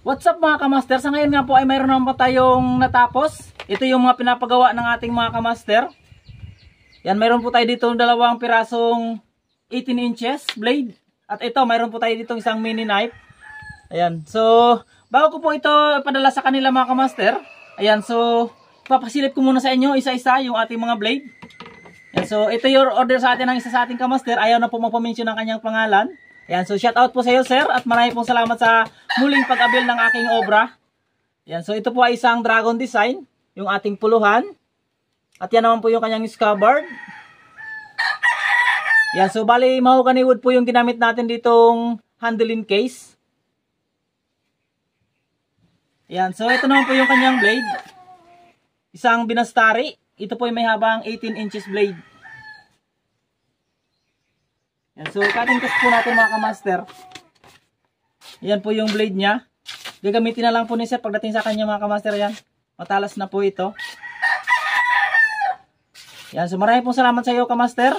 What's up mga kamaster? Sa ngayon nga po ay mayroon naman pa tayong natapos. Ito yung mga pinapagawa ng ating mga kamaster. Yan, mayroon po tayo dito dalawang pirasong 18 inches blade. At ito, mayroon po tayo dito isang mini knife. Ayan, so bago ko po ito padala sa kanila mga kamaster. Ayan, so papasilip ko muna sa inyo isa-isa yung ating mga blade. Ayan, so ito yung order sa atin ng isa sa ating kamaster. Ayaw na po magpamention ng kanyang pangalan. Yan, so shout out po sa iyo sir at marami pong salamat sa muling pag-abil ng aking obra. Yan, so ito po ay isang dragon design, yung ating puluhan. At yan naman po yung kanyang scabbard. Yan, so bali mahogany wood po yung ginamit natin ditong handling case. Yan, so ito naman po yung kanyang blade. Isang binastari. Ito po ay may habang 18 inches blade. Yan, so cutting test po natin mga kamaster. Yan po yung blade niya. Gagamitin na lang po ni sir pagdating sa kanya mga kamaster. Yan, matalas na po ito. Yan, so maraming pong salamat sa iyo kamaster.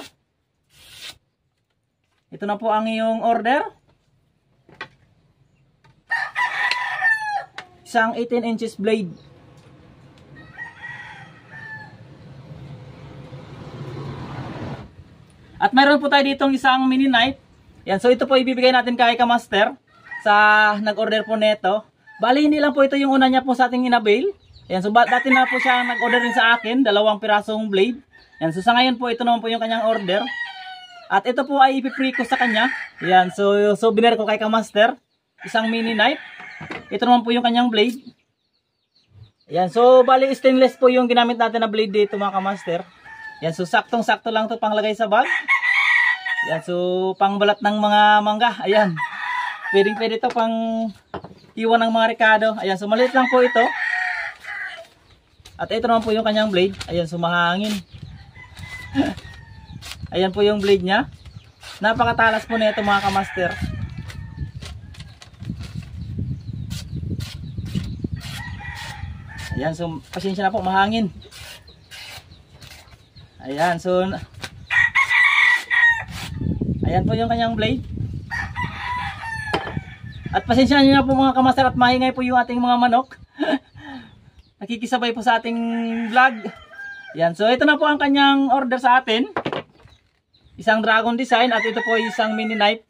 Ito na po ang iyong order. Isang 18 inches blade. At mayroon po tayo ditong isang mini knife. Yan, so ito po ibibigay natin kay kamaster sa nag-order po neto. Bali hindi lang po ito yung una niya po sa ating inabail. Yan, so dati na po siya nag-order rin sa akin, dalawang pirasong blade. Yan, so sa ngayon po ito naman po yung kanyang order. At ito po ay ipi-free ko sa kanya. Yan, so binigay ko kay kamaster isang mini knife. Ito naman po yung kanyang blade. Yan, so bali stainless po yung ginamit natin na blade dito mga kamaster. Yan, so saktong-sakto lang to panglagay sa bag. Yan, so pangbalat ng mga mangga. Ayan. Pwedeng-pwede to pang iwan ng mga rekado. Ayan, so maliit lang po ito. At ito naman po yung kanyang blade. Ayan, so mahangin. Ayan po yung blade niya. Napakatalas po nito mga kamaster. Ayan, so pasensya na po, mahangin. Ayan, so ayan po yung kanyang blade. At pasensya nyo na po mga kamaster at maingay po yung ating mga manok. Nakikisabay po sa ating vlog. Ayan, so ito na po ang kanyang order sa atin. Isang dragon design at ito po isang mini knife.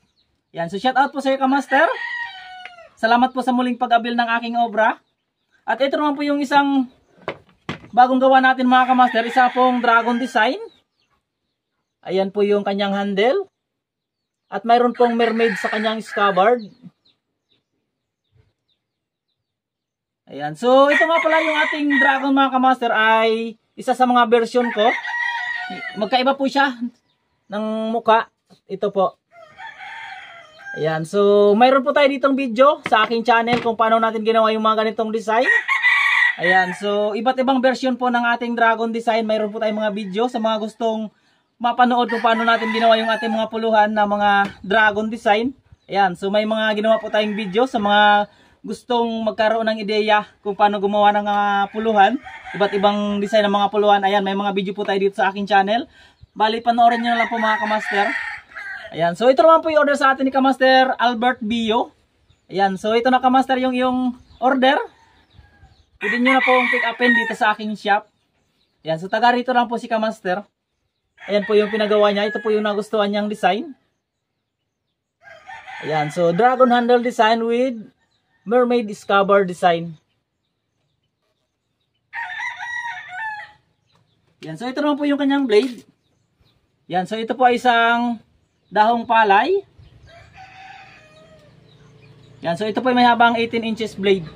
Ayan, so shout out po sa iyo kamaster. Salamat po sa muling pag-abil ng aking obra. At ito naman po yung isang bagong gawa natin mga kamaster, isa pong dragon design. Ayan po yung kanyang handle. At mayroon pong mermaid sa kanyang scabbard. Ayan, so ito nga pala yung ating dragon mga kamaster ay isa sa mga version ko. Magkaiba po siya ng muka. Ito po. Ayan, so mayroon po tayo ditong video sa aking channel kung paano natin ginawa yung mga ganitong design. Ayan, so iba't ibang version po ng ating dragon design. Mayroon po tayong mga video sa mga gustong mapanood kung paano natin ginawa yung ating mga puluhan na mga dragon design. Ayan, so may mga ginawa po tayong video sa mga gustong magkaroon ng ideya kung paano gumawa ng puluhan. Iba't ibang design ng mga puluhan. Ayan, may mga video po tayo dito sa aking channel. Bali, panoorin nyo na lang po mga kamaster. Ayan, so ito naman po yung order sa atin ni kamaster Albert Bio. Ayan, so ito na kamaster yung order. Pwede nyo na pong pick upin dito sa aking shop. Ayan, so taga rito lang po si kamaster. Ayan po yung pinagawa niya. Ito po yung nagustuhan niyang design. Ayan, so dragon handle design with mermaid scabbard design. Ayan, so ito naman po yung kanyang blade. Ayan, so ito po ay isang dahong palay. Ayan, so ito po ay may habang 18 inches blade.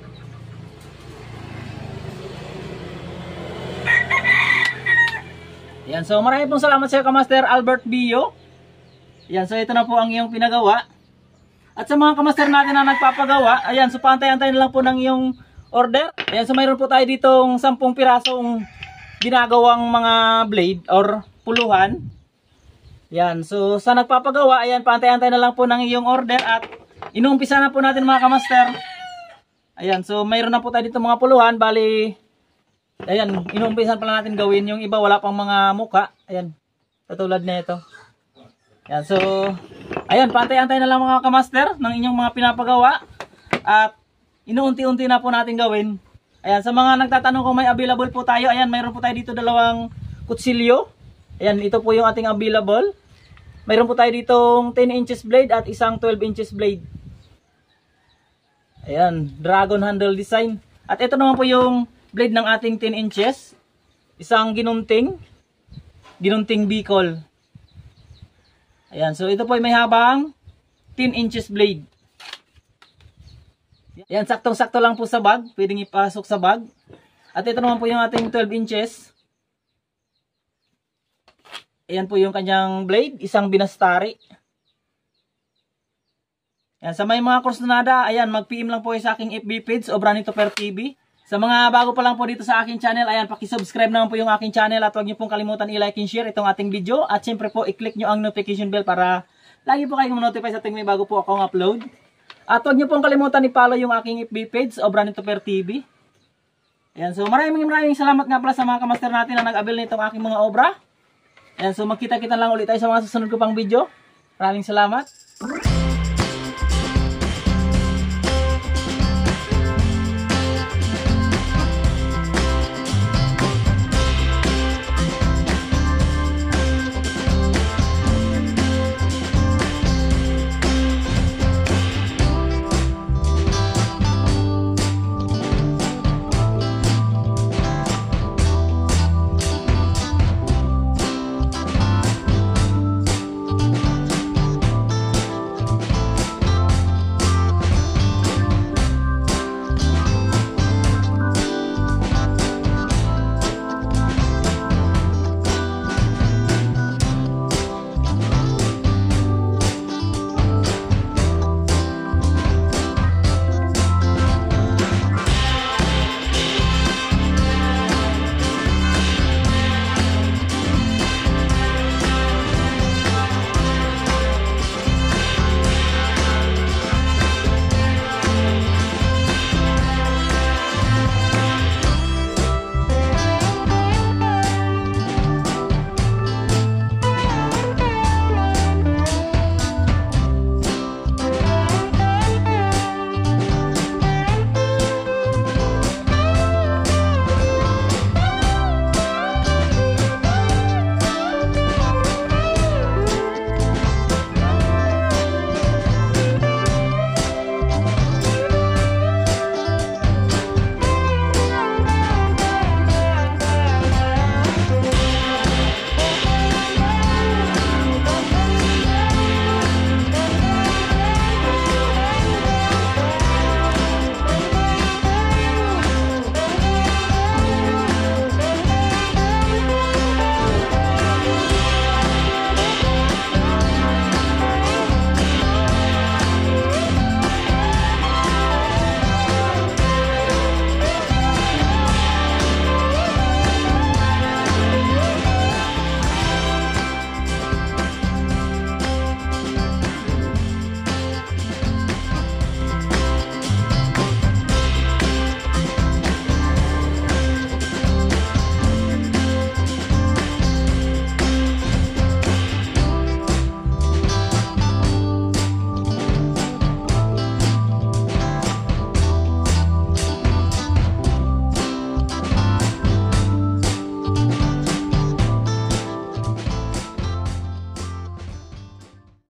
Yan, so maraming pong salamat sa iyo kamaster Albert Bio. Yan, so ito na po ang iyong pinagawa. At sa mga kamaster natin na nagpapagawa, ayan, so pantay-antay na lang po ng iyong order. Ayan, so mayroon po tayo ditong 10 pirasong ginagawang mga blade or puluhan. Yan, so sa nagpapagawa, ayan, pantay-antay na lang po ng iyong order at inuumpisa na po natin mga kamaster. Ayan, so mayroon na po tayo dito mga puluhan, bali ayan, inuumpisan pala natin gawin. Yung iba wala pang mga muka. Ayan, katulad na ito. Ayan, so ayan, pantay-antay na lang mga kamaster ng inyong mga pinapagawa. At inuunti-unti na po natin gawin. Ayan, sa mga nagtatanong kung may available po tayo, ayan, mayroon po tayo dito dalawang kutsilyo. Ayan, ito po yung ating available. Mayroon po tayo ditong 10 inches blade at isang 12 inches blade. Ayan, dragon handle design. At ito naman po yung blade ng ating 10 inches. Isang ginunting Bicol. Ayan, so ito po ay may habang 10 inches blade. Ayan, saktong-sakto lang po sa bag. Pwedeng ipasok sa bag. At ito naman po yung ating 12 inches. Ayan po yung kanyang blade. Isang binastari. Ayan, sa may mga kursunada, ayan, mag-PM lang po sa aking FB page, Obranito Per TV. Sa mga bago pa lang po dito sa aking channel, ayan, pakisubscribe naman po yung aking channel at huwag niyo pong kalimutan i-like and share itong ating video. At syempre po, i-click nyo ang notification bell para lagi po kayong notify sa tuwing may bago po akong upload. At huwag niyo pong kalimutan i-follow yung aking FB page, Obranito Per TV. Ayan, so maraming salamat nga pala sa mga kamaster natin na nag-avail nitong aking mga obra. Ayan, so magkita-kita lang ulit tayo sa mga susunod ko pang video. Maraming salamat.